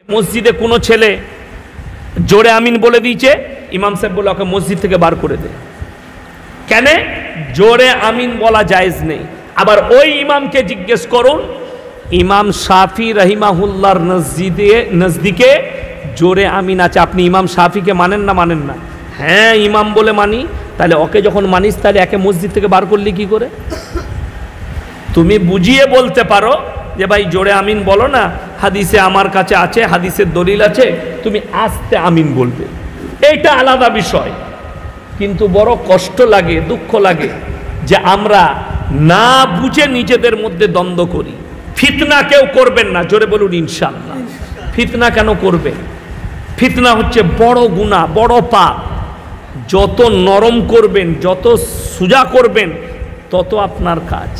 মসজিদে কোনো ছেলে জোরে আমিন বলে দিয়েছে, ইমাম সাহেব বলে ওকে মসজিদ থেকে বার করে দে। কেন? জোরে আমিন বলা জায়েজ নেই। আবার ওই ইমামকে জিজ্ঞেস করুন, ইমাম শাফি রহিমাহুল্লাহর নজদিকে জোরে আমিন আছে। আপনি ইমাম শাফিকে মানেন না? মানেন না। হ্যাঁ ইমাম বলে মানি। তাহলে ওকে যখন মানিস তাহলে একে মসজিদ থেকে বার করলি কি করে? তুমি বুঝিয়ে বলতে পারো যে ভাই জোরে আমিন বলো না, হাদিসে আমার কাছে আছে, হাদিসের দলিল আছে, তুমি আস্তে আমিন বলবে, এইটা আলাদা বিষয়। কিন্তু বড় কষ্ট লাগে, দুঃখ লাগে যে আমরা না বুঝে নিজেদের মধ্যে দ্বন্দ্ব করি। ফিতনা কেউ করবেন না, জোরে বলুন ইনশাআল্লাহ। ফিতনা কেন করবে? ফিতনা হচ্ছে বড় গুনাহ, বড় পাপ। যত নরম করবেন, যত সোজা করবেন, তত আপনার কাজ,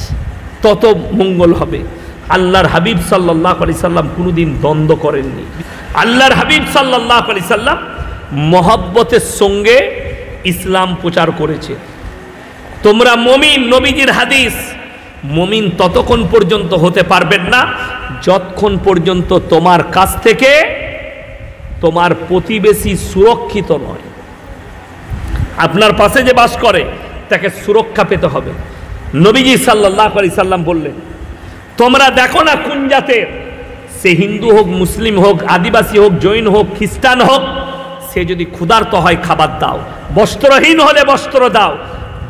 তত মঙ্গল হবে। আল্লাহর হাবিব সাল্লাল্লাহু আলাইহি সাল্লাম কোনোদিন দ্বন্দ্ব করেননি। আল্লাহর হাবিব সাল্লাল্লাহু আলাইহি সাল্লাম মহব্বতের সঙ্গে ইসলাম প্রচার করেছে। তোমরা মুমিন, নবীজির হাদিস, মুমিন ততক্ষণ পর্যন্ত হতে পারবেন না যতক্ষণ পর্যন্ত তোমার কাছ থেকে তোমার প্রতিবেশী সুরক্ষিত নয়। আপনার পাশে যে বাস করে তাকে সুরক্ষা পেতে হবে। নবীজি সাল্লাল্লাহু আলাইহি সাল্লাম বললেন, তোমরা দেখো না কোন জাতের, সে হিন্দু হোক, মুসলিম হোক, আদিবাসী হোক, জৈন হোক, খ্রিস্টান হোক, সে যদি ক্ষুধার্ত হয় খাবার দাও, বস্ত্রহীন হলে বস্ত্র দাও,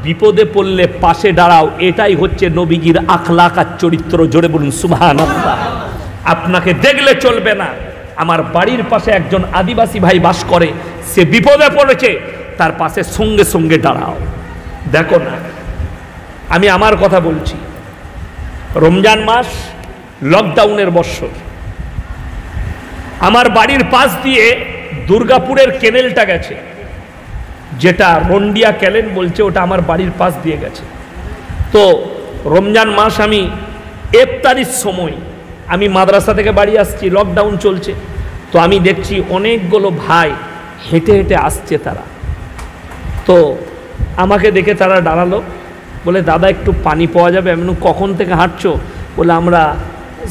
বিপদে পড়লে পাশে দাঁড়াও। এটাই হচ্ছে নবীজির আখলাক আর চরিত্র। জোরে বলুন সুবহানাল্লাহ। আপনাকে দেখলে চলবে না। আমার বাড়ির পাশে একজন আদিবাসী ভাই বাস করে, সে বিপদে পড়েছে, তার পাশে সঙ্গে সঙ্গে দাঁড়াও। দেখো না, আমি আমার কথা বলছি। রমজান মাস, লকডাউনের বৎসর, আমার বাড়ির পাশ দিয়ে দুর্গাপুরের ক্যানেলটা গেছে, যেটা রন্ডিয়া ক্যানেল বলছে, ওটা আমার বাড়ির পাশ দিয়ে গেছে। তো রমজান মাস, আমি ইফতারির সময় আমি মাদ্রাসা থেকে বাড়ি আসছি, লকডাউন চলছে। তো আমি দেখছি অনেকগুলো ভাই হেঁটে হেঁটে আসছে তারা। তো আমাকে দেখে তারা দাঁড়ালো, বলে দাদা একটু পানি পাওয়া যাবে? আমি কখন থেকে হাঁটছো? বলে আমরা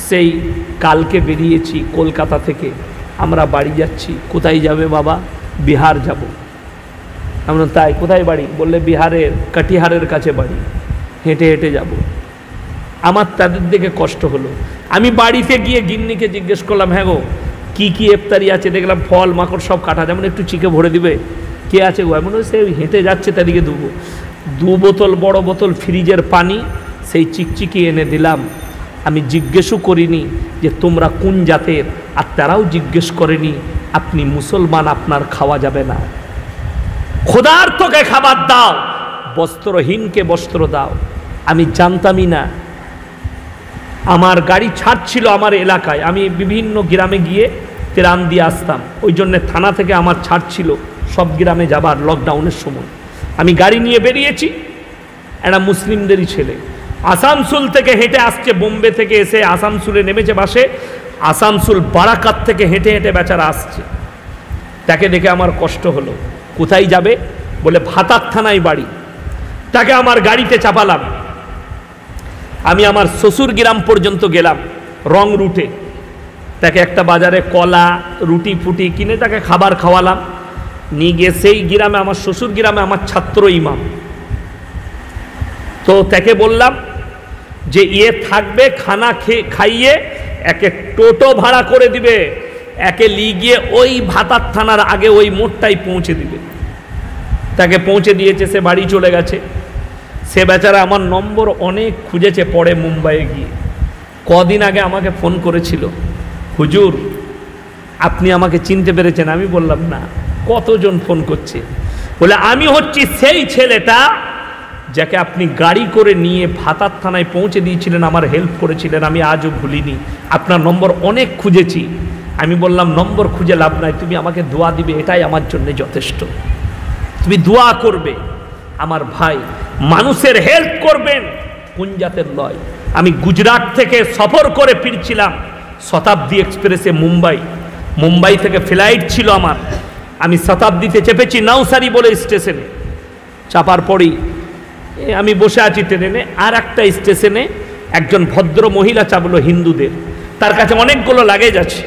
সেই কালকে বেরিয়েছি কলকাতা থেকে, আমরা বাড়ি যাচ্ছি। কোথায় যাবে বাবা? বিহার যাব। আমরা তাই, কোথায় বাড়ি? বললে বিহারের কাটিহারের কাছে বাড়ি, হেঁটে হেঁটে যাব। আমার তাদের দেখে কষ্ট হলো। আমি বাড়িতে গিয়ে গিন্নিকে জিজ্ঞেস করলাম, হ্যাঁ গো কী কী ইফতারি আছে? দেখলাম ফল মাকড় সব কাটা, যেমন একটু চিকে ভরে দিবে। কে আছে গো? এমন সে হেঁটে যাচ্ছে, তাদেরকে দেবো। 2 বোতল বড় বোতল ফ্রিজের পানি, সেই চিকচিকি এনে দিলাম। আমি জিজ্ঞেসও করিনি যে তোমরা কোন জাতের, আর তারাও জিজ্ঞেস করেনি আপনি মুসলমান, আপনার খাওয়া যাবে না। ক্ষুধার্তকে খাবার দাও, বস্ত্রহীনকে বস্ত্র দাও। আমি জানতামই না। আমার গাড়ি ছাড়ছিল আমার এলাকায়, আমি বিভিন্ন গ্রামে গিয়ে ত্রাণ দিয়ে আসতাম, ওই জন্যে থানা থেকে আমার ছাড়ছিল সব গ্রামে যাবার লকডাউনের সময়। আমি গাড়ি নিয়ে বেরিয়েছি, একটা মুসলিমদেরই ছেলে আসানসোল থেকে হেঁটে আসছে, বোম্বে থেকে এসে আসানসোলে নেমেছে বাসে, আসানসোল বারাকাত থেকে হেঁটে হেঁটে বেচারা আসছে। তাকে দেখে আমার কষ্ট হলো। কোথায় যাবে? বলে ভাতার থানায় বাড়ি। তাকে আমার গাড়িতে চাপালাম। আমি আমার শ্বশুর গ্রাম পর্যন্ত গেলাম রং রুটে। তাকে একটা বাজারে কলা রুটি ফুটি কিনে তাকে খাবার খাওয়ালাম। নিয়ে গিয়ে সেই গ্রামে, আমার শ্বশুর গ্রামে আমার ছাত্র ইমাম, তো তাকে বললাম যে ইয়ে থাকবে, খানা খাইয়ে একে টোটো ভাড়া করে দিবে, একে লিগিয়ে ওই ভাতার থানার আগে ওই মোড়টাই পৌঁছে দিবে। তাকে পৌঁছে দিয়েছে, সে বাড়ি চলে গেছে। সে বেচারা আমার নম্বর অনেক খুঁজেছে পরে মুম্বাইয়ে গিয়ে। কদিন আগে আমাকে ফোন করেছিল, হুজুর আপনি আমাকে চিনতে পেরেছেন? আমি বললাম না। কতজন ফোন করছে? বলে আমি হচ্ছি সেই ছেলেটা যাকে আপনি গাড়ি করে নিয়ে ভাতার থানায় পৌঁছে দিয়েছিলেন, আমার হেল্প করেছিলেন, আমি আজও ভুলিনি। আপনার নম্বর অনেক খুঁজেছি। আমি বললাম নম্বর খুঁজে লাভ নাই, তুমি আমাকে দোয়া দিবে, এটাই আমার জন্য যথেষ্ট। তুমি দোয়া করবে। আমার ভাই, মানুষের হেল্প করবেন, কোন জাতের লয়। আমি গুজরাট থেকে সফর করে ফিরছিলাম শতাব্দী এক্সপ্রেসে মুম্বাই থেকে ফ্লাইট ছিল আমার। আমি শতাব্দীতে চেপেছি নাউসারি বলে স্টেশনে। চাপার পরেই আমি বসে আছি ট্রেনে, আর একটা স্টেশনে একজন ভদ্র মহিলা চাপলো হিন্দুদের, তার কাছে অনেকগুলো লাগেজ আছে।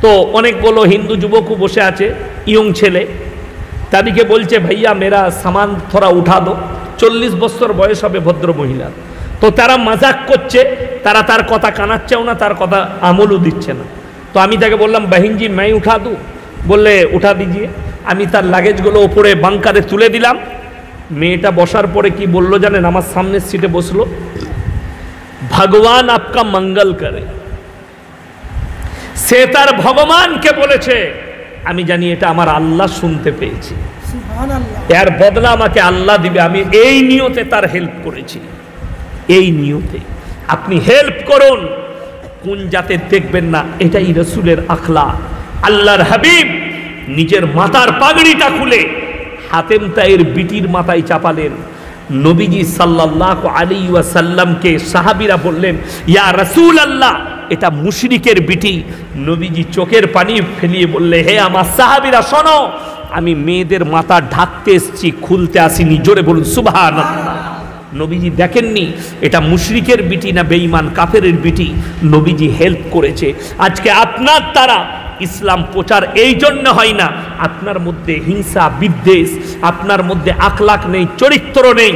তো অনেকগুলো হিন্দু যুবকও বসে আছে, ইয়ং ছেলে, তাদেরকে বলছে ভাইয়া মেরা সামান থোড়া উঠা দো। 40 বছর বয়স হবে ভদ্র মহিলা। তো তারা মজাক করছে, তারা তার কথা কানাচ্ছেও না, তার কথা আমলও দিচ্ছে না। তো আমি তাকে বললাম বাহিনজি मैं উঠা দু, বললে উঠা দিজিয়ে। আমি তার লাগেজগুলো ওপরে বাংকারে তুলে দিলাম। মেয়েটা বসার পরে কি বললো জানেন? আমার সামনের সিটে বসলো, ভগবান আপকা মঙ্গল করে। সে তার ভগবানকে বলেছে, আমি জানি এটা আমার আল্লাহ শুনতে পেয়েছি, এর বদলা আমাকে আল্লাহ দিবে। আমি এই নিয়তে তার হেল্প করেছি, এই নিয়তে। আপনি হেল্প করুন, কোন জাতে দেখবেন না, এটাই রসুলের আখলাক। আল্লাহর হাবিব নিজের মাথার পাগড়িটা খুলে হাতেম তায়ের বিটির মাথায় চাপালেন। নবীজি সাল্লাল্লাহু আলাইহি ওয়াসাল্লামকে সাহাবীরা বললেন, ইয়া রাসূলুল্লাহ, এটা মুশরিকের বিটি। নবীজি চোখের পানি ফেলিয়ে বললে, হে আমার সাহাবীরা শোনো, আমি মেয়েদের মাথা ঢাকতে এসেছি, খুলতে আসিনি। জোরে বলুন সুবহানাল্লাহ। নবীজি দেখেননি এটা মুশরিকের বিটি না বেঈমান কাফেরের বিটি, নবীজি হেল্প করেছে। আজকে আপনার দ্বারা ইসলাম প্রচার এই জন্য হয় না, আপনার মধ্যে হিংসা বিদ্বেষ, আপনার মধ্যে আখলাক নেই, চরিত্র নেই।